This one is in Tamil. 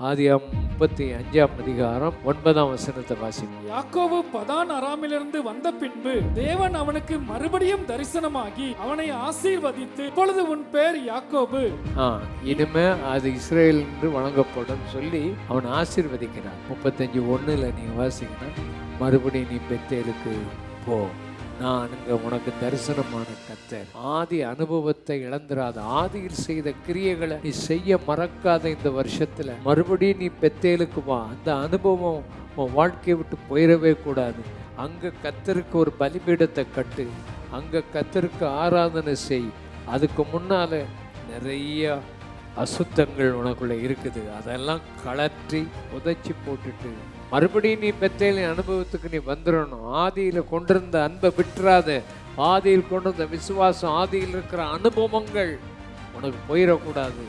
ஆதியாகமம் 35:9 வாசிங்க. யாக்கோபு பதான் அராமிலிருந்து வந்த பின்பு தேவன் அவனுக்கு மறுபடியும் தரிசனமாகி அவனை ஆசீர்வதித்து, இப்பொழுது உன் பேர் யாக்கோபு, இனிமே அது இஸ்ரேல் என்று வழங்கப்படும் சொல்லி அவன் ஆசீர்வதிக்கிறான். 35:1 நீங்க வாசிங்கன்னா, மறுபடியும் நீ பெத்தேலுக்கு போ, நான் அங்க உனக்கு தரிசனமான கர்த்தர். ஆதி அனுபவத்தை இழந்துராத, ஆதியில் செய்த கிரியைகளை நீ செய்ய மறக்காத இந்த வருஷத்துல மறுபடியும் நீ பெத்தேலுக்கு வா. அந்த அனுபவம் உன் வாழ்க்கையை விட்டு போயிடவே கூடாது. அங்க கர்த்தருக்கு ஒரு பலிபீடத்தை கட்டு, அங்க கர்த்தருக்கு ஆராதனை செய். அதுக்கு முன்னால நிறைய அசுத்தங்கள் உனக்குள்ள இருக்குது, அதெல்லாம் கலற்றி உதைச்சி போட்டுட்டு மறுபடியும் நீ பெத்தேலின் அனுபவத்துக்கு நீ வந்துடணும். ஆதியில கொண்டிருந்த அன்பை விட்டுறாத, ஆதியில் கொண்டிருந்த விசுவாசம், ஆதியில் இருக்கிற அனுபவங்கள் உனக்கு போயிடக்கூடாது.